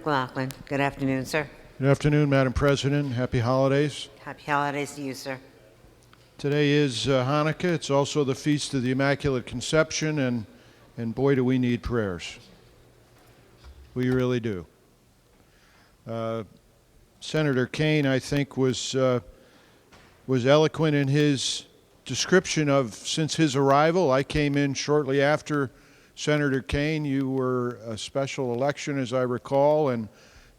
McLachlan. Good afternoon, sir. Good afternoon, Madam President. Happy holidays. Happy holidays to you, sir. Today is Hanukkah. It's also the Feast of the Immaculate Conception, and boy, do we need prayers. We really do. Senator Kaine, I think, was eloquent in his description of since his arrival. I came in shortly after Senator Kaine. You were a special election, as I recall, and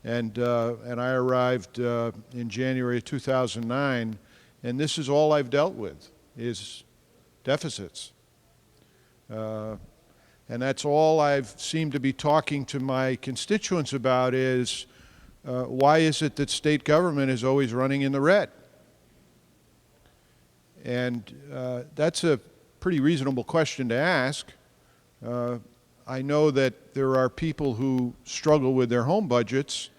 I arrived in January of 2009, and this is all I've dealt with is deficits. And that's all I've seemed to be talking to my constituents about is why is it that state government is always running in the red? And that's a pretty reasonable question to ask. I know that there are people who struggle with their home budgets,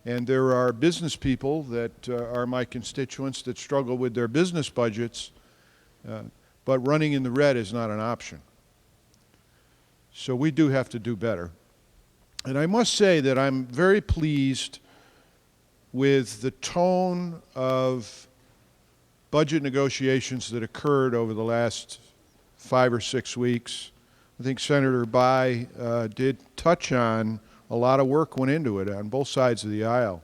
and there are business people that are my constituents that struggle with their business budgets, but running in the red is not an option. So we do have to do better. And I must say that I'm very pleased with the tone of budget negotiations that occurred over the last 5 or 6 weeks. I think Senator Bai did touch on a lot of work went into it on both sides of the aisle.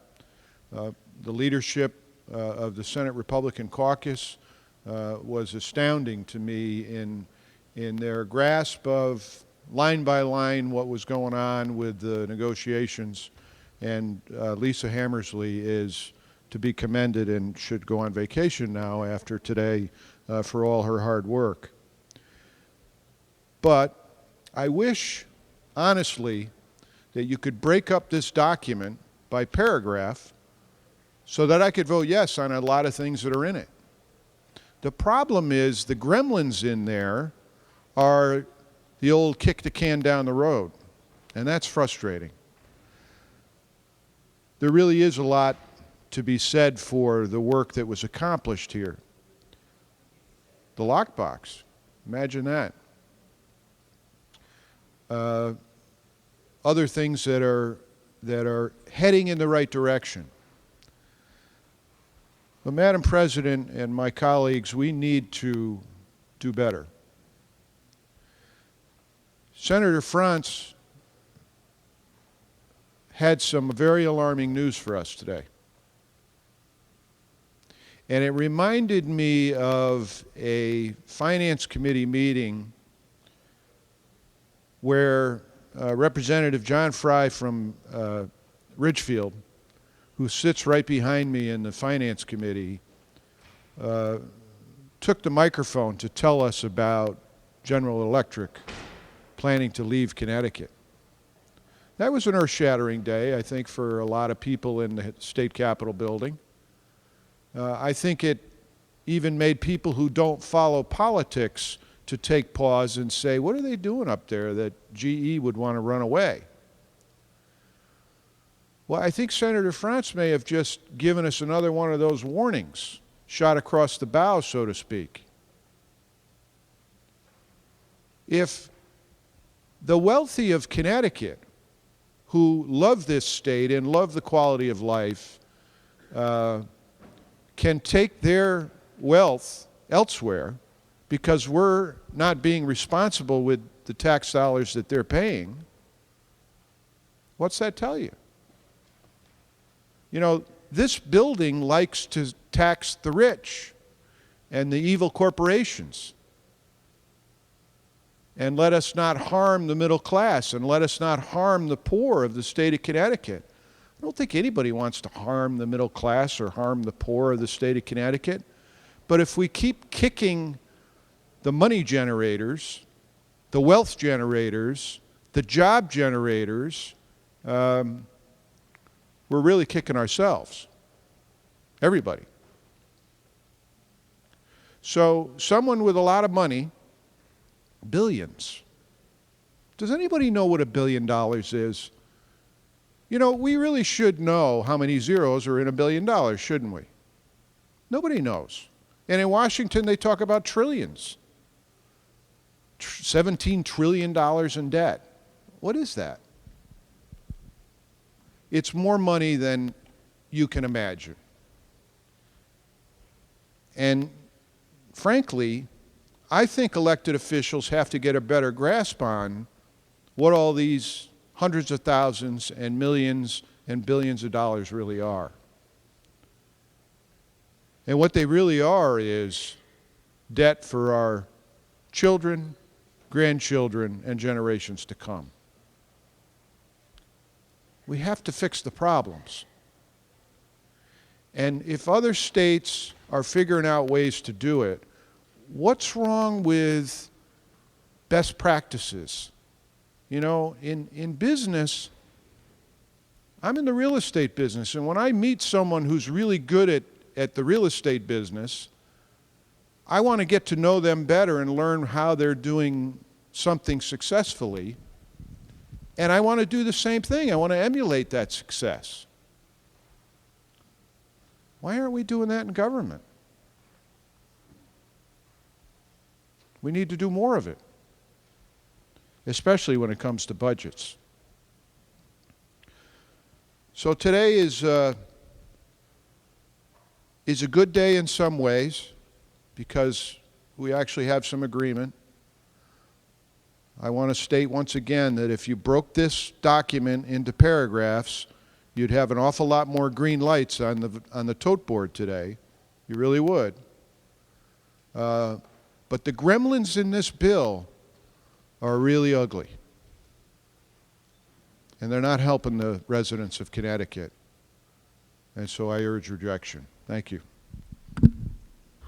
The leadership of the Senate Republican caucus was astounding to me in their grasp of line by line what was going on with the negotiations, and Lisa Hammersley is to be commended and should go on vacation now after today for all her hard work. But I wish, honestly, that you could break up this document by paragraph so that I could vote yes on a lot of things that are in it. The problem is the gremlins in there are the old kick the can down the road, and that's frustrating. There really is a lot to be said for the work that was accomplished here. The lockbox, imagine that. Other things that are heading in the right direction. But Madam President and my colleagues, we need to do better. Senator France had some very alarming news for us today. And it reminded me of a Finance Committee meeting where Representative John Fry from Ridgefield, who sits right behind me in the Finance Committee, took the microphone to tell us about General Electric planning to leave Connecticut. That was an earth-shattering day, I think, for a lot of people in the state capitol building. I think it even made people who don't follow politics to take pause and say, what are they doing up there that GE would want to run away? Well, I think Senator France may have just given us another one of those warnings, shot across the bow, so to speak. If the wealthy of Connecticut, who love this state and love the quality of life, can take their wealth elsewhere because we're not being responsible with the tax dollars that they're paying, what's that tell you? You know, this building likes to tax the rich and the evil corporations, and let us not harm the middle class, and let us not harm the poor of the state of Connecticut. I don't think anybody wants to harm the middle class or harm the poor of the state of Connecticut. But if we keep kicking the money generators, the wealth generators, the job generators, we're really kicking ourselves. Everybody. So someone with a lot of money, billions. Does anybody know what $1 billion is? You know, we really should know how many zeros are in $1 billion, shouldn't we? Nobody knows. And in Washington, they talk about trillions. $17 trillion in debt. What is that? it's more money than you can imagine. And frankly, I think elected officials have to get a better grasp on what all these hundreds of thousands and millions and billions of dollars really are. And what they really are is debt for our children, grandchildren, and generations to come. We have to fix the problems. And if other states are figuring out ways to do it, what's wrong with best practices? You know, in business, I'm in the real estate business, and when I meet someone who's really good at the real estate business, I want to get to know them better and learn how they're doing something successfully. And I want to do the same thing. I want to emulate that success. Why aren't we doing that in government? We need to do more of it, especially when it comes to budgets. So today is a good day in some ways because we actually have some agreement. I want to state once again that if you broke this document into paragraphs, you'd have an awful lot more green lights on the tote board today. You really would. But the gremlins in this bill are really ugly. And they're not helping the residents of Connecticut. And so I urge rejection. Thank you.